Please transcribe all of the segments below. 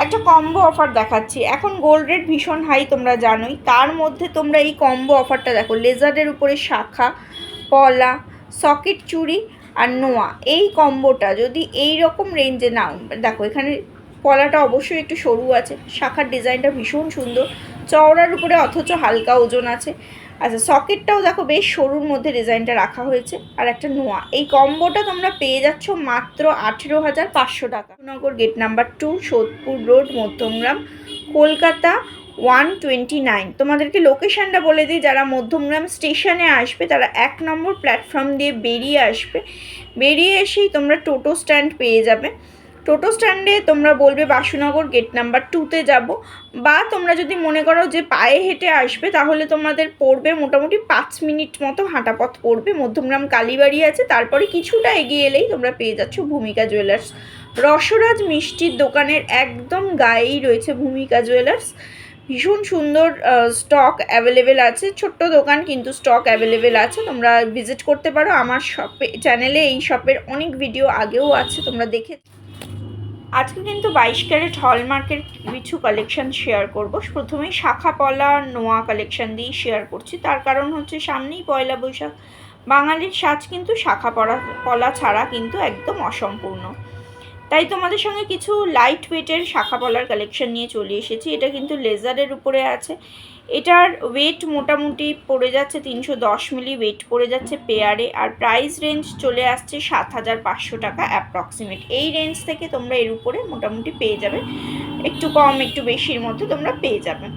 একটা combo offer দেখাচ্ছি। এখন গোল্ড রেট ভীষণ হাই তোমরা জানোই, তার মধ্যে তোমরা এই কম্বো অফারটা দেখো। লেজারের উপরে শাখা পলা, সকেট চুড়ি আর নোয়া, এই কম্বোটা যদি এই রকম রেঞ্জে নাও, দেখো এখানে পলাটা অবশ্যই একটু সরু আছে, শাখার ডিজাইনটা ভীষণ সুন্দর, চওড়ার উপরে অথচ হালকা ওজন আছে। আচ্ছা, সকেটটাও দেখো বেশ সরুর মধ্যে ডিজাইনটা রাখা হয়েছে, আর একটা নোয়া। এই কম্বোটা তোমরা পেয়ে যাচ্ছ মাত্র 18,500 টাকা। Nagar gate number 2, Sodepur road, Madhyamgram, Kolkata 129। তোমাদেরকে লোকেশানটা বলে দিই, যারা মধ্যমগ্রাম স্টেশনে আসবে তারা 1 নম্বর প্ল্যাটফর্ম দিয়ে বেরিয়ে আসবে, বেরিয়ে এসেই তোমরা টোটো স্ট্যান্ড পেয়ে যাবে। টোটো স্ট্যান্ডে তোমরা বলবে বাসুনগর গেট নাম্বার 2-তে যাব, বা তোমরা যদি মনে করো যে পায়ে হেঁটে আসবে তাহলে তোমাদের পড়বে মোটামুটি 5 মিনিট মতো হাঁটা পথ পড়বে। মধ্যমগ্রাম কালীবাড়ি আছে, তারপরে কিছুটা এগিয়ে এলেই তোমরা পেয়ে যাচ্ছ ভূমিকা জুয়েলার্স। রসরাজ মিষ্টির দোকানের একদম গায়েই রয়েছে ভূমিকা জুয়েলার্স। ভীষণ সুন্দর স্টক অ্যাভেলেবেল আছে, ছোট্ট দোকান কিন্তু স্টক অ্যাভেলেবেল আছে, তোমরা ভিজিট করতে পারো। আমার শপে চ্যানেলে এই শপের অনেক ভিডিও আগেও আছে, তোমরা দেখে। আজকে কিন্তু 22 ক্যারেট হলমার্কের কিছু কালেকশন শেয়ার করব। প্রথমেই শাখা পলা নোয়া কালেকশন দিয়েই শেয়ার করছি, তার কারণ হচ্ছে সামনেই পয়লা বৈশাখ। বাঙালির সাজ কিন্তু শাখা পলা ছাড়া কিন্তু একদম অসম্পূর্ণ, তাই তোমাদের সঙ্গে কিছু লাইট ওয়েটের শাখা পলার কালেকশন নিয়ে চলে এসেছি। এটা কিন্তু লেজারের উপরে আছে, এটার ওয়েট মোটামুটি পড়ে যাচ্ছে 310 মিলি ওয়েট পড়ে যাচ্ছে পেয়ারে, আর প্রাইস রেঞ্জ চলে আসছে 7,500 টাকা অ্যাপ্রক্সিমেট। এই রেঞ্জ থেকে তোমরা এর উপরে মোটামুটি পেয়ে যাবে, একটু কম একটু বেশির মধ্যে তোমরা পেয়ে যাবে।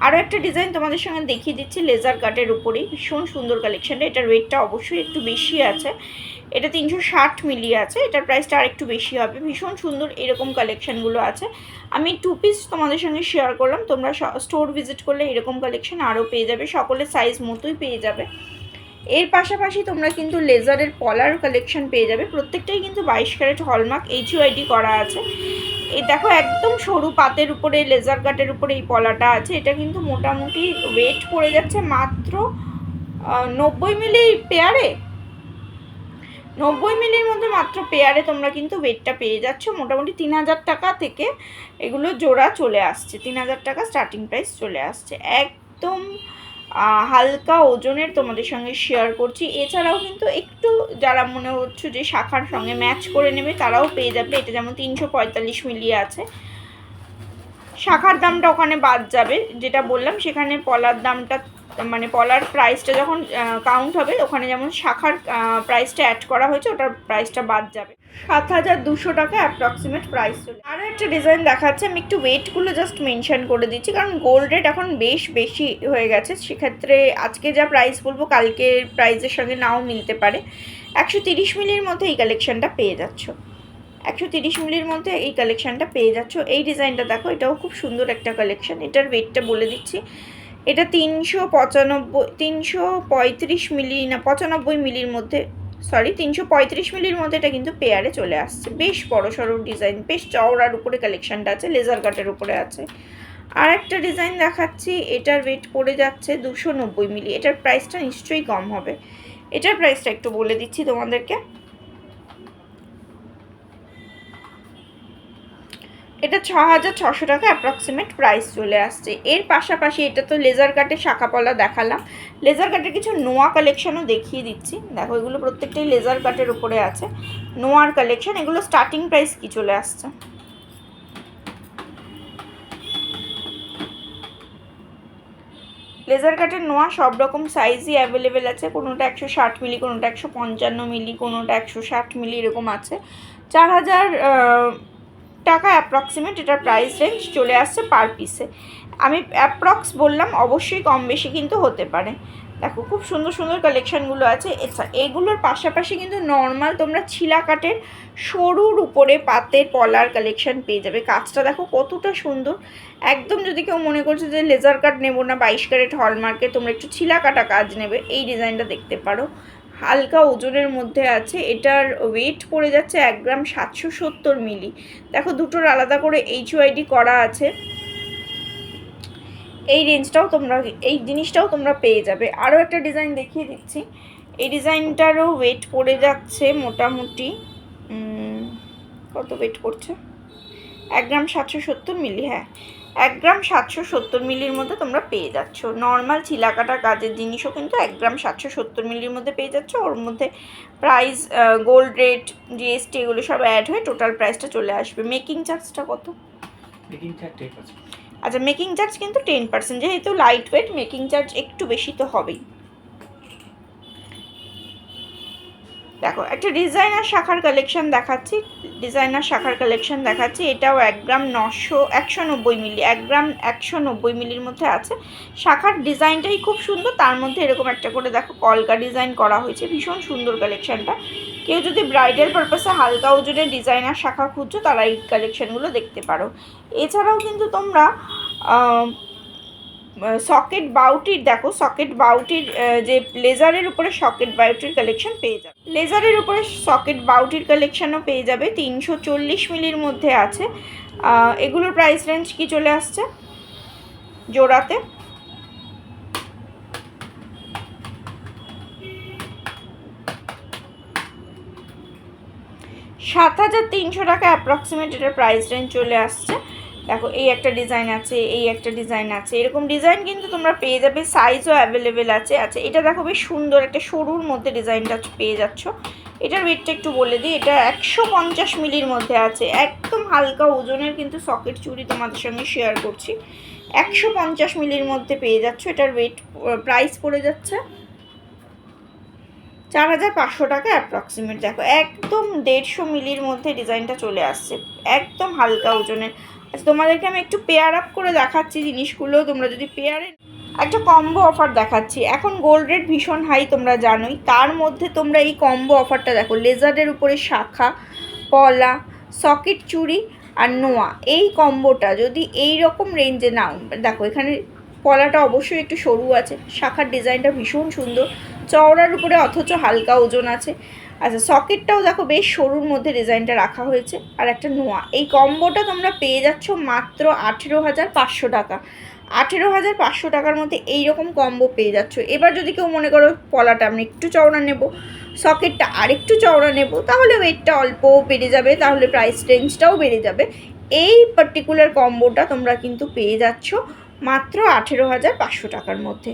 আরও একটা ডিজাইন তোমাদের সঙ্গে দেখিয়ে দিচ্ছি লেজার কাটের উপরেই, ভীষণ সুন্দর কালেকশানটা। এটার ওয়েটটা অবশ্যই একটু বেশি আছে, এটা 360 মিলি আছে, এটার প্রাইসটা আর একটু বেশি হবে। ভীষণ সুন্দর এরকম কালেকশানগুলো আছে। আমি 2 পিস তোমাদের সঙ্গে শেয়ার করলাম, তোমরা স্টোর ভিজিট করলে এরকম কালেকশান আরও পেয়ে যাবে, সকলের সাইজ মতোই পেয়ে যাবে। এর পাশাপাশি তোমরা কিন্তু লেজারের পলার কালেকশন পেয়ে যাবে, প্রত্যেকটাই কিন্তু 22 ক্যারেট হলমার্ক HUID করা আছে। এই দেখো একদম সরু পাতের উপরে লেজার কাটের উপরে এই পলাটা আছে, এটা কিন্তু মোটামুটি ওয়েট পড়ে যাচ্ছে মাত্র 90 মিলি পেয়ারে, 90 মিলির মধ্যে মাত্র পেয়ারে তোমরা কিন্তু ওয়েটটা পেয়ে যাচ্ছ। মোটামুটি 3,000 টাকা থেকে এগুলো জোড়া চলে আসছে, 3,000 টাকা স্টার্টিং প্রাইস চলে আসছে, একদম হালকা ওজনের তোমাদের সঙ্গে শেয়ার করছি। এছাড়াও কিন্তু একটু যারা মনে হচ্ছে যে শাখার সঙ্গে ম্যাচ করে নেবে তারাও পেয়ে যাবে। এটা যেমন 345 মিলি আছে, শাখার দামটা ওখানে বাদ যাবে, যেটা বললাম সেখানে পলার দামটা মানে পলার প্রাইসটা যখন কাউন্ট হবে ওখানে যেমন শাখার প্রাইসটা অ্যাড করা হয়েছে ওটার প্রাইসটা বাদ যাবে। 7,200 টাকা অ্যাপ্রক্সিমেট প্রাইস চলে। আরও একটা ডিজাইন দেখাচ্ছে, আমি একটু ওয়েটগুলো জাস্ট মেনশন করে দিচ্ছি কারণ গোল্ড রেট এখন বেশ বেশি হয়ে গেছে, সেক্ষেত্রে আজকে যা প্রাইস বলবো কালকের প্রাইসের সঙ্গে নাও মিলতে পারে। 130 মিলির মধ্যে এই কালেকশানটা পেয়ে যাচ্ছ, 130 মিলির মধ্যে এই কালেকশানটা পেয়ে যাচ্ছ। এই ডিজাইনটা দেখো, এটাও খুব সুন্দর একটা কালেকশান, এটার ওয়েটটা বলে দিচ্ছি। এটা 335 মিলি না 95 মিলির মধ্যে, সরি 335 মিলির মধ্যে এটা কিন্তু পেয়ারে চলে আসছে। বেশ বড় সড়ো ডিজাইন, বেশ চওড়ার উপরে কালেকশানটা আছে, লেজার কাটের উপরে আছে। আর একটা ডিজাইন দেখাচ্ছি, এটার ওয়েট পড়ে যাচ্ছে 290 মিলি, এটার প্রাইসটা নিশ্চয়ই কম হবে। এটার প্রাইসটা একটু বলে দিচ্ছি তোমাদেরকে, এটা 6,600 টাকা অ্যাপ্রক্সিমেট প্রাইস চলে আসছে। এর পাশাপাশি এটা তো লেজার কাটের শাখা পলা দেখালাম, লেজার কাটের কিছু নোয়া কালেকশনও দেখিয়ে দিচ্ছি। দেখো এগুলো প্রত্যেকটাই লেজার কাটের উপরে আছে, নোয়ার কালেকশন। এগুলো স্টার্টিং প্রাইস কি চলে আসছে, লেজার কাটের নোয়া সব রকম সাইজই অ্যাভেলেবেল আছে, কোনোটা 160 মিলি, কোনোটা 155 মিলি, কোনোটা 160 মিলি, এরকম আছে। 4,000 টাকা অ্যাপ্রক্সিমেট এটার প্রাইস রেঞ্জ চলে আসছে পার পিসে। আমি অ্যাপ্রক্স বললাম, অবশ্যই কম বেশি কিন্তু হতে পারে। দেখো খুব সুন্দর সুন্দর কালেকশানগুলো আছে। এগুলোর পাশাপাশি কিন্তু নর্মাল তোমরা ছিলা কাটের সরুর উপরে পাতের পলার কালেকশান পেয়ে যাবে। কাজটা দেখো কতটা সুন্দর, একদম যদি কেউ মনে করছে যে লেজার কাট নেবো না 22 ক্যারেট হলমার্কে, তোমরা একটু ছিলা কাটা কাজ নেবে, এই ডিজাইনটা দেখতে পারো। হালকা ওজনের মধ্যে আছে, এটার ওয়েট পড়ে যাচ্ছে 1 গ্রাম 770 মিলি। দেখো দুটোর আলাদা করে HUID করা আছে, এই রেঞ্জটাও তোমরা, এই জিনিসটাও তোমরা পেয়ে যাবে। আরও একটা ডিজাইন দেখিয়ে দিচ্ছি, এই ডিজাইনটারও ওয়েট পড়ে যাচ্ছে মোটামুটি কত ওয়েট করছে, 1 গ্রাম 770 মিলি, হ্যাঁ 1 গ্রাম 770 মিলির মধ্যে তোমরা পেয়ে যাচ্ছ। নর্মাল চিলাকাটা কাজের জিনিসও কিন্তু 1 গ্রাম 770 মিলির মধ্যে পেয়ে যাচ্ছ। ওর মধ্যে প্রাইস, গোল্ড রেট, জিএসটি এগুলো সব অ্যাড হয়ে টোটাল প্রাইসটা চলে আসবে। মেকিং চার্জটা কত? Making charge 10%। আচ্ছা, মেকিং চার্জ কিন্তু 10%, যেহেতু লাইট ওয়েট মেকিং চার্জ একটু বেশি তো হবেই। দেখো একটা ডিজাইনার শাখার কালেকশন দেখাচ্ছি, এটাও 1 গ্রাম 190 মিলি, 1 গ্রাম 190 মিলির মধ্যে আছে। শাখার ডিজাইনটাই খুব সুন্দর, তার মধ্যে এরকম একটা করে দেখো কলকা ডিজাইন করা হয়েছে, ভীষণ সুন্দর কালেকশনটা। কেউ যদি ব্রাইডাল পারপাসে হালকা ওজনের ডিজাইনার শাখা খুঁজছো তারা এই কালেকশনগুলো দেখতে পারো। এছাড়াও কিন্তু তোমরা সকেট বাউটির, দেখো সকেট বাউটির যে লেজারের উপরে সকেট বাউটির কালেকশন পেয়ে যাবে, লেজারের উপরে সকেট বাউটির কালেকশনও পেয়ে যাবে। 340 মিলির মধ্যে আছে। এগুলোর প্রাইস রেঞ্জ কি চলে আসছে জোড়াতে? 7,300 টাকা অ্যাপ্রক্সিমেট এটার প্রাইস রেঞ্জ চলে আসছে। দেখো এই একটা ডিজাইন আছে, এই একটা ডিজাইন আছে, এরকম ডিজাইন কিন্তু তোমরা পেয়ে যাবে, সাইজও অ্যাভেলেবেল আছে। আচ্ছা এটা দেখো বেশ সুন্দর একটা সরুর মধ্যে ডিজাইনটা পেয়ে যাচ্ছ। এটার ওয়েটটা একটু বলে দিই, এটা 150 মিলির মধ্যে আছে, একদম হালকা ওজনের কিন্তু সকেট চুড়ি তোমাদের সঙ্গে শেয়ার করছি। 150 মিলির মধ্যে পেয়ে যাচ্ছ। এটার ওয়েট প্রাইস পড়ে যাচ্ছে 4,500 টাকা অ্যাপ্রক্সিমেট। দেখো একদম 150 মিলির মধ্যে ডিজাইনটা চলে আসছে, একদম হালকা ওজনের। আচ্ছা তোমাদেরকে আমি একটু পেয়ার আপ করে দেখাচ্ছি জিনিসগুলো, তোমরা যদি পেয়ারে একটা কম্বো অফার দেখাচ্ছি। এখন গোল্ড রেট ভীষণ হাই তোমরা জানোই, তার মধ্যে তোমরা এই কম্বো অফারটা দেখো, লেজারের উপরে শাখা, পলা, সকেট চুড়ি আর নোয়া, এই কম্বোটা যদি এই রকম রেঞ্জে নাও, দেখো এখানে পলাটা অবশ্যই একটু সরু আছে, শাখার ডিজাইনটা ভীষণ সুন্দর, চওড়ার উপরে অথচ হালকা ওজন আছে। আচ্ছা সকেটটাও দেখো বেশ সরুর মধ্যে ডিজাইনটা রাখা হয়েছে, আর একটা নোয়া, এই কম্বোটা তোমরা পেয়ে যাচ্ছ মাত্র 18,500 টাকা। 18,500 টাকার মধ্যে এইরকম কম্বো পেয়ে যাচ্ছ। এবার যদি কেউ মনে করো পলাটা আমি একটু চওড়া নেব, সকেটটা আরেকটু চওড়া নেব, তাহলে ওয়েটটা অল্প বেড়ে যাবে, তাহলে প্রাইস রেঞ্জটাও বেড়ে যাবে। এই পার্টিকুলার কম্বোটা তোমরা কিন্তু পেয়ে যাচ্ছ মাত্র 18,500 টাকার মধ্যে।